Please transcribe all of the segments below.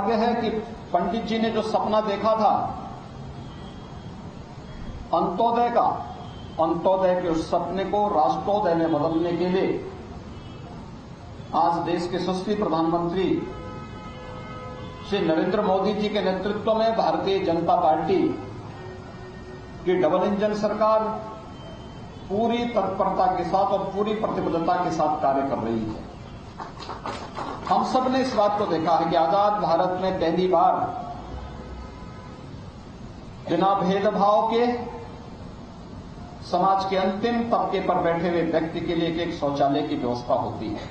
दुर्भाग्य है कि पंडित जी ने जो सपना देखा था अंत्योदय के उस सपने को राष्ट्रोदय में बदलने के लिए आज देश के यशस्वी प्रधानमंत्री श्री नरेंद्र मोदी जी के नेतृत्व में भारतीय जनता पार्टी की डबल इंजन सरकार पूरी तत्परता के साथ और पूरी प्रतिबद्धता के साथ कार्य कर रही है। हम सब ने इस बात को देखा है कि आजाद भारत में पहली बार बिना भेदभाव के समाज के अंतिम तबके पर बैठे हुए व्यक्ति के लिए एक शौचालय की व्यवस्था होती है।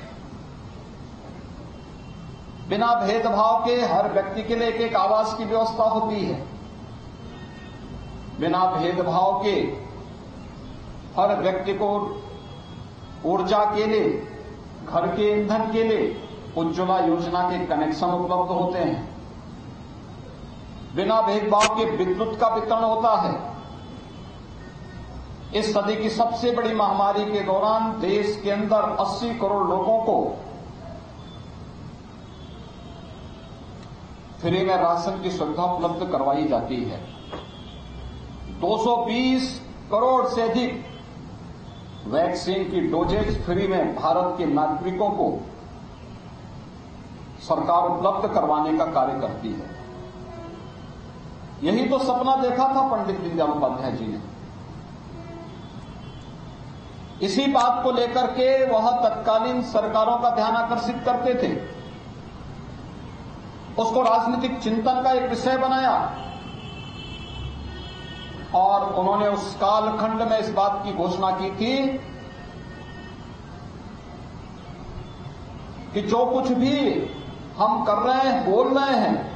बिना भेदभाव के हर व्यक्ति के लिए एक आवास की व्यवस्था होती है। बिना भेदभाव के हर व्यक्ति को ऊर्जा के लिए, घर के ईंधन के लिए उज्ज्वला योजना के कनेक्शन उपलब्ध होते हैं। बिना भेदभाव के विद्युत का वितरण होता है। इस सदी की सबसे बड़ी महामारी के दौरान देश के अंदर 80 करोड़ लोगों को फ्री में राशन की सुविधा उपलब्ध करवाई जाती है। 220 करोड़ से अधिक वैक्सीन की डोजेज फ्री में भारत के नागरिकों को सरकार उपलब्ध करवाने का कार्य करती है। यही तो सपना देखा था पंडित दीनदयाल उपाध्याय जी ने। इसी बात को लेकर के वह तत्कालीन सरकारों का ध्यान आकर्षित करते थे, उसको राजनीतिक चिंतन का एक विषय बनाया और उन्होंने उस कालखंड में इस बात की घोषणा की थी कि जो कुछ भी हम कर रहे हैं, बोल रहे हैं,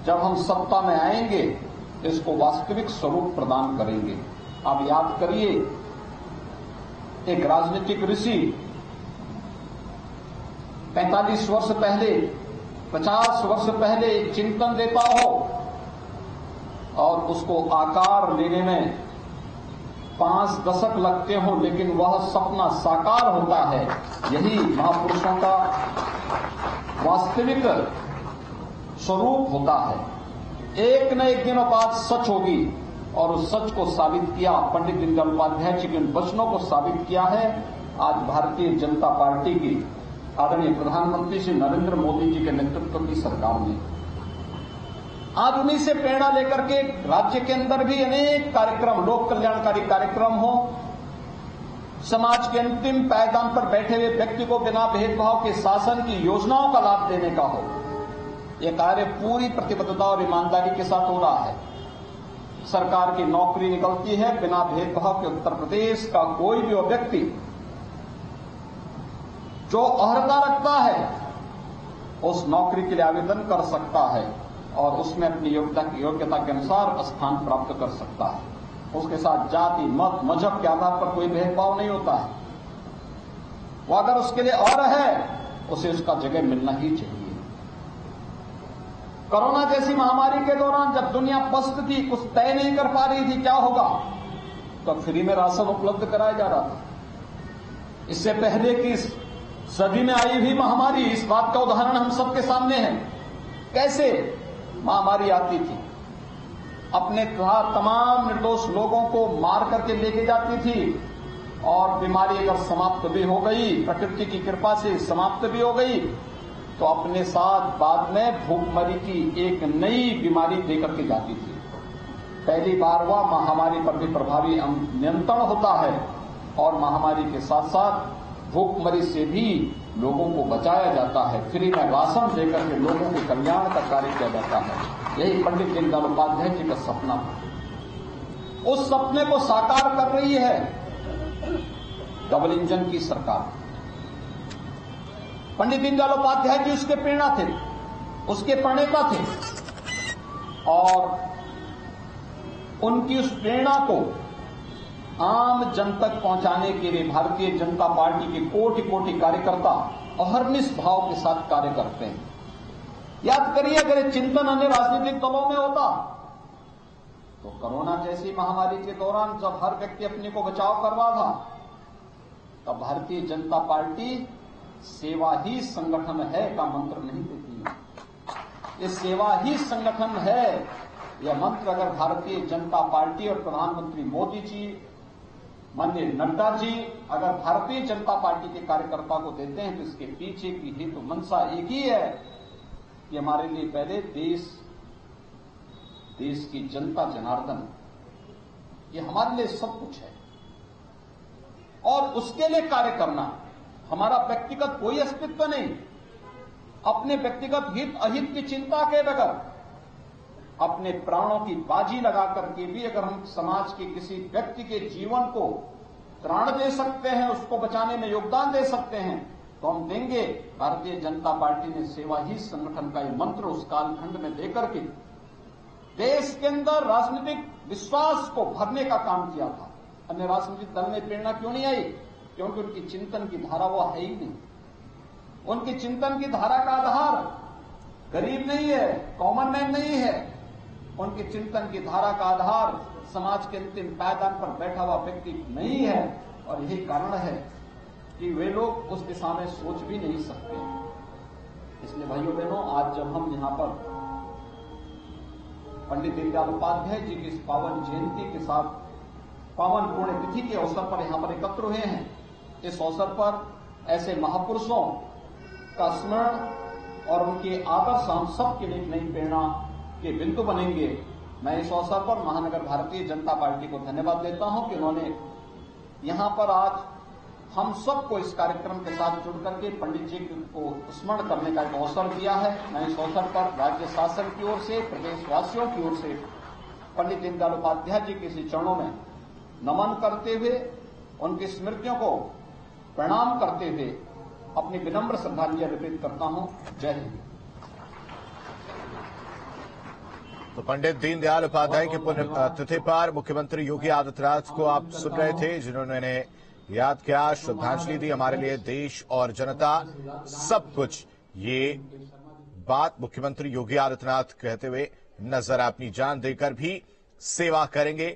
जब हम सत्ता में आएंगे इसको वास्तविक स्वरूप प्रदान करेंगे। आप याद करिए, एक राजनीतिक ऋषि 45 वर्ष पहले, 50 वर्ष पहले एक चिंतन देता हो और उसको आकार लेने में 5 दशक लगते हो, लेकिन वह सपना साकार होता है। यही महापुरुषों का वास्तविक स्वरूप होता है। एक न एक दिन बात सच होगी और उस सच को साबित किया पंडित दीनदयाल उपाध्याय जी के उन वचनों को साबित किया है आज भारतीय जनता पार्टी की आदरणीय प्रधानमंत्री श्री नरेंद्र मोदी जी के नेतृत्व की सरकार ने। आज उन्हीं से प्रेरणा लेकर के राज्य के अंदर भी अनेक कार्यक्रम, लोक कल्याणकारी कार्यक्रम हो, समाज के अंतिम पायदान पर बैठे हुए व्यक्ति को बिना भेदभाव के शासन की योजनाओं का लाभ देने का हो। यह कार्य पूरी प्रतिबद्धता और ईमानदारी के साथ हो रहा है। सरकार की नौकरी निकलती है बिना भेदभाव के। उत्तर प्रदेश का कोई भी व्यक्ति जो अर्हता रखता है उस नौकरी के लिए आवेदन कर सकता है और उसमें अपनी योग्यता के अनुसार स्थान प्राप्त कर सकता है। उसके साथ जाति, मत, मजहब के आधार पर कोई भेदभाव नहीं होता है। वो अगर उसके लिए अर्ह है उसे उसका जगह मिलना ही चाहिए। कोरोना जैसी महामारी के दौरान जब दुनिया पस्त थी, कुछ तय नहीं कर पा रही थी क्या होगा, तो फ्री में राशन उपलब्ध कराया जा रहा था। इससे पहले की सदी में आई हुई महामारी, इस बात का उदाहरण हम सबके सामने है। कैसे महामारी आती थी, अपने तमाम निर्दोष लोगों को मार करके लेके जाती थी और बीमारी अगर समाप्त भी हो गई, प्रकृति की कृपा से समाप्त भी हो गई, तो अपने साथ बाद में भूखमरी की एक नई बीमारी देकर के जाती थी। पहली बार वह महामारी पर भी प्रभावी नियंत्रण होता है और महामारी के साथ साथ भूखमरी से भी लोगों को बचाया जाता है। फ्री में राशन देकर के लोगों के कल्याण का कार्य किया जाता है। यही पंडित दीनदयाल उपाध्याय जी का सपना था। उस सपने को साकार कर रही है डबल इंजन की सरकार। पंडित दीनदयाल उपाध्याय जी उसके प्रेरणा थे, उसके प्रणेता थे और उनकी उस प्रेरणा को आम जन तक पहुंचाने के लिए भारतीय जनता पार्टी के कोटि कोटि कार्यकर्ता अहर्निश भाव के साथ कार्य करते हैं। याद करिए, अगर ये चिंतन अन्य राजनीतिक दलों में होता तो कोरोना जैसी महामारी के दौरान जब हर व्यक्ति अपने को बचाव कर रहा था, तब भारतीय जनता पार्टी सेवा ही संगठन है का मंत्र नहीं देती है। ये सेवा ही संगठन है, यह मंत्र अगर भारतीय जनता पार्टी और प्रधानमंत्री मोदी जी, माननीय नड्डा जी अगर भारतीय जनता पार्टी के कार्यकर्ता को देते हैं तो इसके पीछे की हेतु मंशा एक ही है कि हमारे लिए पहले देश की जनता जनार्दन, ये हमारे लिए सब कुछ है और उसके लिए कार्य करना। हमारा व्यक्तिगत कोई अस्तित्व नहीं, अपने व्यक्तिगत हित अहित की चिंता के बगैर अपने प्राणों की बाजी लगा करके भी अगर हम समाज के किसी व्यक्ति के जीवन को त्राण दे सकते हैं, उसको बचाने में योगदान दे सकते हैं तो हम देंगे। भारतीय जनता पार्टी ने सेवा ही संगठन का ये मंत्र उस कालखंड में देकर के देश के अंदर राजनीतिक विश्वास को भरने का काम किया था। अन्य राजनीतिक दल में प्रेरणा क्यों नहीं आई? क्योंकि उनकी चिंतन की धारा वो है ही नहीं। उनकी चिंतन की धारा का आधार गरीब नहीं है, कॉमन मैन नहीं है। उनके चिंतन की धारा का आधार समाज के अंतिम पायदान पर बैठा हुआ व्यक्ति नहीं है और यही कारण है कि वे लोग उस दिशा में सोच भी नहीं सकते। इसलिए भाइयों बहनों, आज जब हम यहां पर पंडित दीनदयाल उपाध्याय जी की इस पावन जयंती के साथ पावन पुण्यतिथि के अवसर पर यहां पर एकत्र हुए हैं, इस अवसर पर ऐसे महापुरुषों का स्मरण और उनके आदर्श हम सबके लिए नई प्रेरणा के बिंदु बनेंगे। मैं इस अवसर पर महानगर भारतीय जनता पार्टी को धन्यवाद देता हूं कि उन्होंने यहां पर आज हम सबको इस कार्यक्रम के साथ जुड़ करके पंडित जी को स्मरण करने का एक अवसर दिया है। मैं इस अवसर पर राज्य शासन की ओर से, प्रदेशवासियों की ओर से पंडित दीनदयाल उपाध्याय जी के इस चरणों में नमन करते हुए, उनकी स्मृतियों को प्रणाम करते हुए अपनी विनम्र श्रद्धांजलि अर्पित करता हूं। जय हिंद। तो पंडित दीनदयाल उपाध्याय की पुण्यतिथि पर मुख्यमंत्री योगी आदित्यनाथ को आप सुन रहे थे, जिन्होंने याद किया, श्रद्धांजलि दी। हमारे लिए देश और जनता सब कुछ, ये बात मुख्यमंत्री योगी आदित्यनाथ कहते हुए नजर, अपनी जान देकर भी सेवा करेंगे।